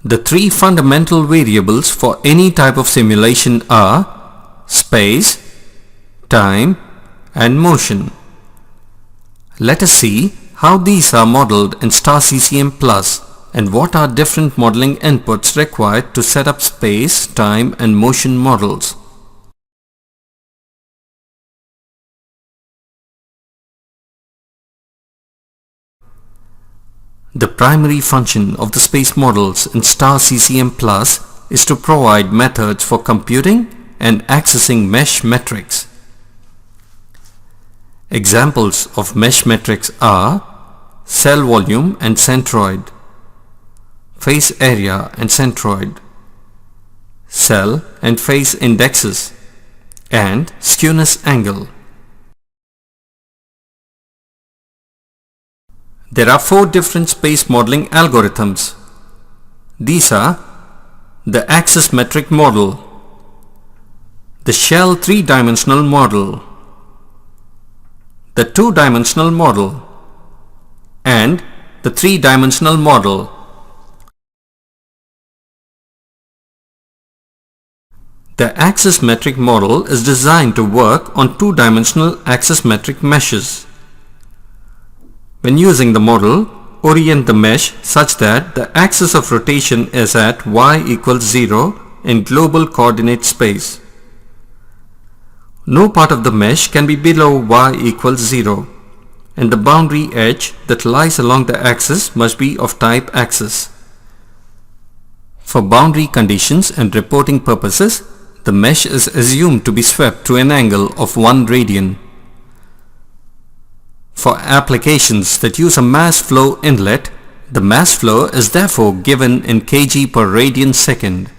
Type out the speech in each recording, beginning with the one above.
The three fundamental variables for any type of simulation are space, time, and motion. Let us see how these are modeled in StarCCM Plus and what are different modeling inputs required to set up space, time, and motion models. The primary function of the space models in StarCCM Plus is to provide methods for computing and accessing mesh metrics. Examples of mesh metrics are cell volume and centroid, face area and centroid, cell and face indexes, and skewness angle. There are 4 different space modeling algorithms. These are the Axisymmetric Model, the Shell 3-dimensional model, the 2-dimensional model, and the 3-dimensional model. The Axisymmetric model is designed to work on 2-dimensional axisymmetric meshes. When using the model, orient the mesh such that the axis of rotation is at y equals 0 in global coordinate space. No part of the mesh can be below y equals 0, and the boundary edge that lies along the axis must be of type axis. For boundary conditions and reporting purposes, the mesh is assumed to be swept to an angle of 1 radian. For applications that use a mass flow inlet, the mass flow is therefore given in kg per radian second.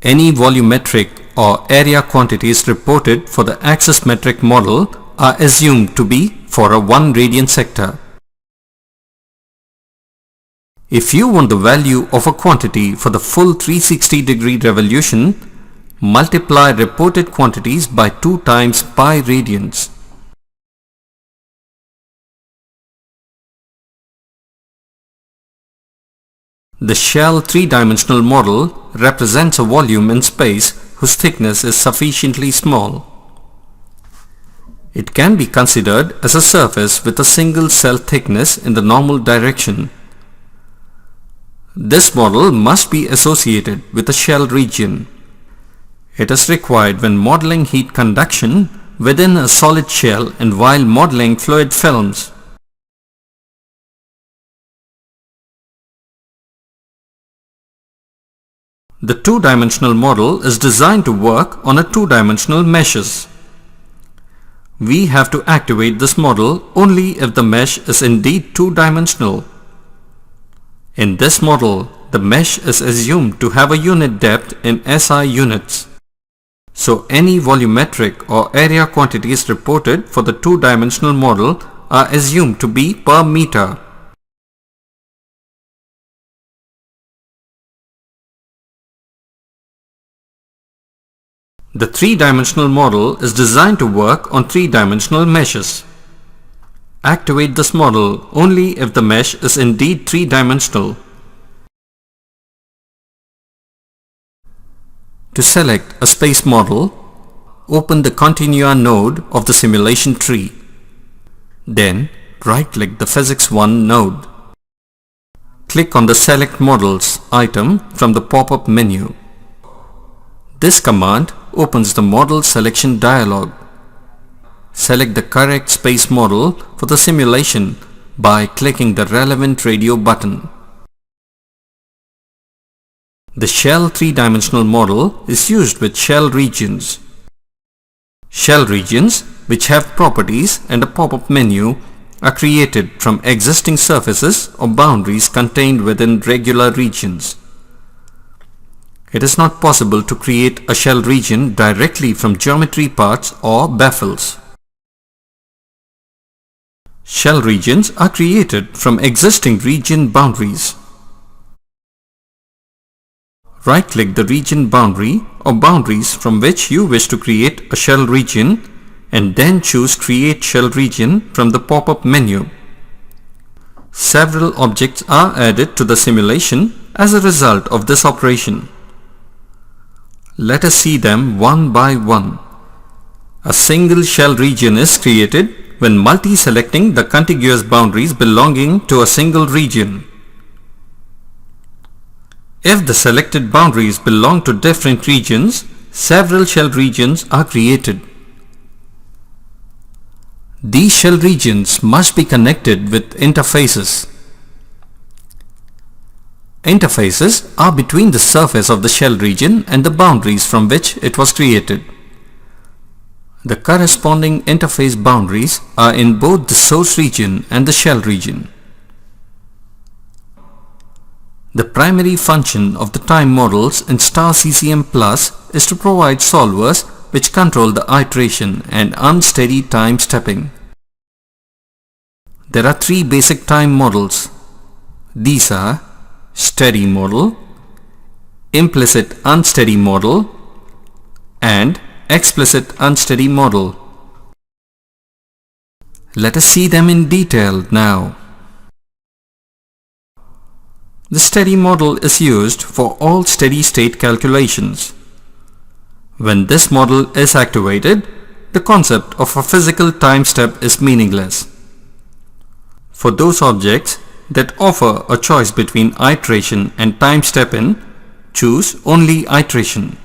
Any volumetric or area quantities reported for the axisymmetric model are assumed to be for a 1 radian sector. If you want the value of a quantity for the full 360-degree revolution, multiply reported quantities by 2 times pi radians. The Shell 3-dimensional model represents a volume in space whose thickness is sufficiently small. It can be considered as a surface with a single cell thickness in the normal direction. This model must be associated with a shell region. It is required when modeling heat conduction within a solid shell and while modeling fluid films. The 2-dimensional model is designed to work on a 2-dimensional meshes. We have to activate this model only if the mesh is indeed 2-dimensional. In this model, the mesh is assumed to have a unit depth in SI units. So any volumetric or area quantities reported for the 2-dimensional model are assumed to be per meter. The 3-dimensional model is designed to work on 3-dimensional meshes. Activate this model only if the mesh is indeed 3-dimensional. To select a space model, open the Continua node of the simulation tree. Then right-click the Physics 1 node. Click on the Select Models item from the pop-up menu. This command opens the model selection dialog. Select the correct space model for the simulation by clicking the relevant radio button. The Shell 3-dimensional model is used with shell regions. Shell regions, which have properties and a pop-up menu, are created from existing surfaces or boundaries contained within regular regions. It is not possible to create a shell region directly from geometry parts or baffles. Shell regions are created from existing region boundaries. Right-click the region boundary or boundaries from which you wish to create a shell region and then choose Create Shell Region from the pop-up menu. several objects are added to the simulation as a result of this operation. Let us see them one by one. A single shell region is created when multi-selecting the contiguous boundaries belonging to a single region. If the selected boundaries belong to different regions, several shell regions are created. These shell regions must be connected with interfaces. Interfaces are between the surface of the shell region and the boundaries from which it was created. The corresponding interface boundaries are in both the source region and the shell region. The primary function of the time models in StarCCM Plus is to provide solvers which control the iteration and unsteady time stepping. There are three basic time models. These are steady model, implicit unsteady model, and explicit unsteady model. Let us see them in detail now. The steady model is used for all steady state calculations. When this model is activated, the concept of a physical time step is meaningless. For those objects that offer a choice between iteration and time step-in, choose only iteration.